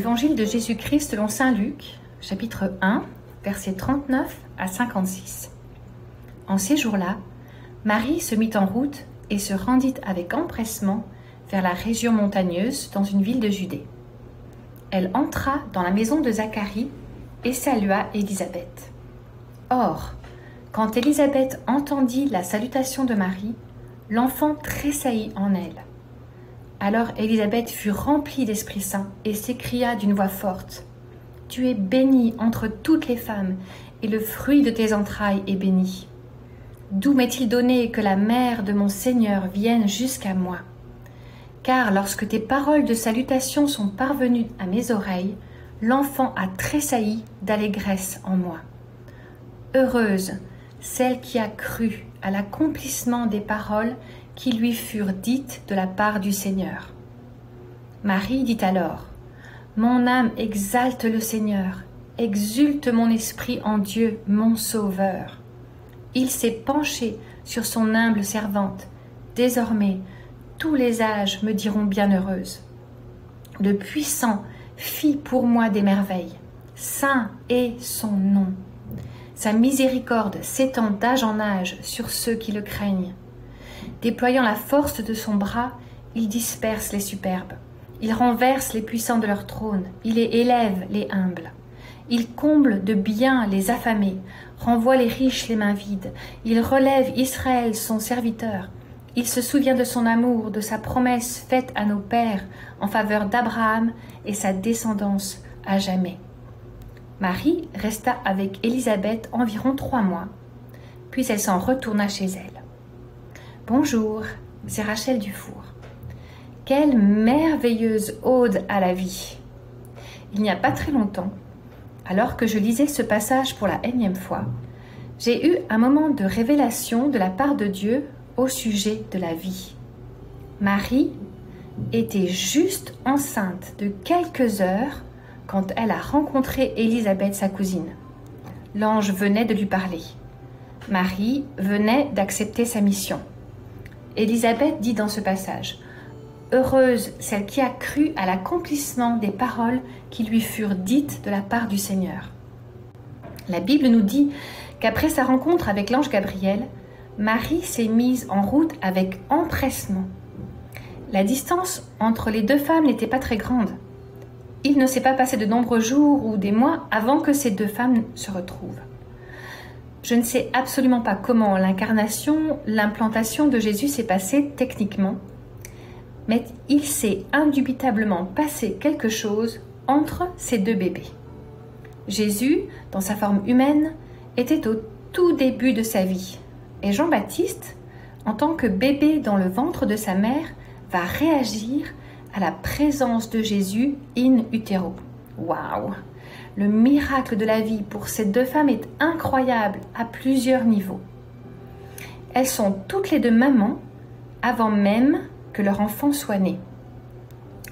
Évangile de Jésus-Christ selon saint Luc, chapitre 1, versets 39 à 56. En ces jours-là, Marie se mit en route et se rendit avec empressement vers la région montagneuse dans une ville de Judée. Elle entra dans la maison de Zacharie et salua Élisabeth. Or, quand Élisabeth entendit la salutation de Marie, l'enfant tressaillit en elle. Alors Élisabeth fut remplie d'Esprit Saint et s'écria d'une voix forte : « Tu es bénie entre toutes les femmes, et le fruit de tes entrailles est béni. D'où m'est-il donné que la mère de mon Seigneur vienne jusqu'à moi ? Car lorsque tes paroles de salutation sont parvenues à mes oreilles, l'enfant a tressailli d'allégresse en moi. Heureuse celle qui a cru à l'accomplissement des paroles qui lui furent dites de la part du Seigneur. » Marie dit alors : « Mon âme exalte le Seigneur, exulte mon esprit en Dieu, mon Sauveur. Il s'est penché sur son humble servante. Désormais, tous les âges me diront bienheureuse. Le Puissant fit pour moi des merveilles. Saint est son nom. Sa miséricorde s'étend d'âge en âge sur ceux qui le craignent. Déployant la force de son bras, il disperse les superbes. Il renverse les puissants de leur trône. Il élève les humbles. Il comble de bien les affamés, renvoie les riches les mains vides. Il relève Israël, son serviteur. Il se souvient de son amour, de sa promesse faite à nos pères en faveur d'Abraham et sa descendance à jamais. » Marie resta avec Élisabeth environ 3 mois, puis elle s'en retourna chez elle. « Bonjour, c'est Rachel Dufour. Quelle merveilleuse ode à la vie ! Il n'y a pas très longtemps, alors que je lisais ce passage pour la énième fois, j'ai eu un moment de révélation de la part de Dieu au sujet de la vie. Marie était juste enceinte de quelques heures quand elle a rencontré Élisabeth, sa cousine. L'ange venait de lui parler. Marie venait d'accepter sa mission. Élisabeth dit dans ce passage : « Heureuse celle qui a cru à l'accomplissement des paroles qui lui furent dites de la part du Seigneur. » La Bible nous dit qu'après sa rencontre avec l'ange Gabriel, Marie s'est mise en route avec empressement. La distance entre les deux femmes n'était pas très grande. Il ne s'est pas passé de nombreux jours ou des mois avant que ces deux femmes se retrouvent. Je ne sais absolument pas comment l'incarnation, l'implantation de Jésus s'est passée techniquement, mais il s'est indubitablement passé quelque chose entre ces deux bébés. Jésus, dans sa forme humaine, était au tout début de sa vie, et Jean-Baptiste, en tant que bébé dans le ventre de sa mère, va réagir à la présence de Jésus in utero. Waouh! Le miracle de la vie pour ces deux femmes est incroyable à plusieurs niveaux. Elles sont toutes les deux mamans avant même que leur enfant soit né.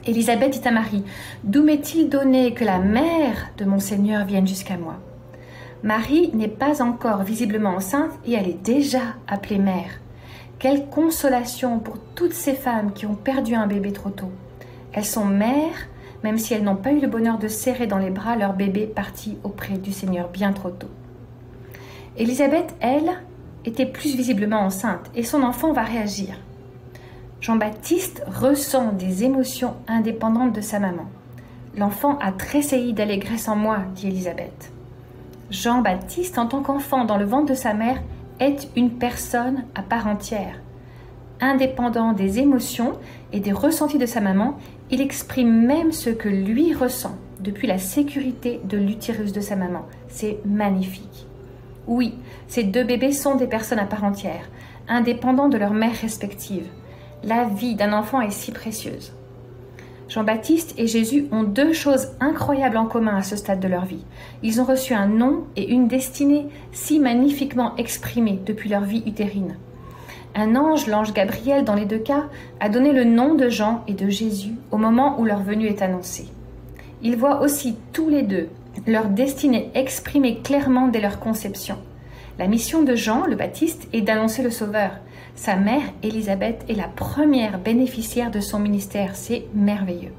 Élisabeth dit à Marie : « D'où m'est-il donné que la mère de mon Seigneur vienne jusqu'à moi ?» Marie n'est pas encore visiblement enceinte et elle est déjà appelée mère. Quelle consolation pour toutes ces femmes qui ont perdu un bébé trop tôt. Elles sont mères, même si elles n'ont pas eu le bonheur de serrer dans les bras leur bébé parti auprès du Seigneur bien trop tôt. Élisabeth, elle, était plus visiblement enceinte et son enfant va réagir. Jean-Baptiste ressent des émotions indépendantes de sa maman. « L'enfant a tressailli d'allégresse en moi », dit Élisabeth. Jean-Baptiste, en tant qu'enfant dans le ventre de sa mère, est une personne à part entière. Indépendant des émotions et des ressentis de sa maman, il exprime même ce que lui ressent depuis la sécurité de l'utérus de sa maman. C'est magnifique. Oui, ces deux bébés sont des personnes à part entière, indépendants de leurs mères respectives. La vie d'un enfant est si précieuse. Jean-Baptiste et Jésus ont 2 choses incroyables en commun à ce stade de leur vie. Ils ont reçu un nom et une destinée si magnifiquement exprimés depuis leur vie utérine. Un ange, l'ange Gabriel dans les 2 cas, a donné le nom de Jean et de Jésus au moment où leur venue est annoncée. Ils voient aussi tous les 2 leur destinée exprimée clairement dès leur conception. La mission de Jean, le Baptiste, est d'annoncer le Sauveur. Sa mère, Élisabeth, est la première bénéficiaire de son ministère. C'est merveilleux.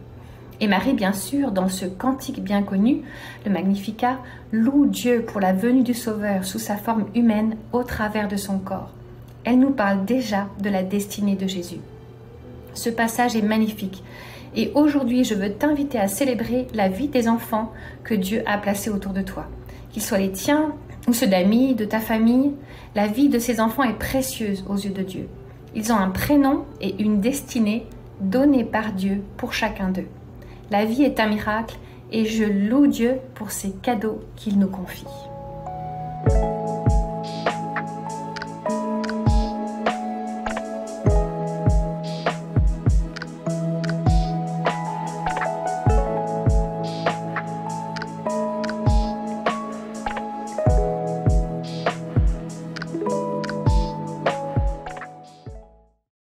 Et Marie, bien sûr, dans ce cantique bien connu, le Magnificat, loue Dieu pour la venue du Sauveur sous sa forme humaine au travers de son corps. Elle nous parle déjà de la destinée de Jésus. Ce passage est magnifique. Et aujourd'hui, je veux t'inviter à célébrer la vie des enfants que Dieu a placés autour de toi. Qu'ils soient les tiens ou ceux d'amis, de ta famille, la vie de ces enfants est précieuse aux yeux de Dieu. Ils ont un prénom et une destinée donnés par Dieu pour chacun d'eux. La vie est un miracle et je loue Dieu pour ces cadeaux qu'il nous confie.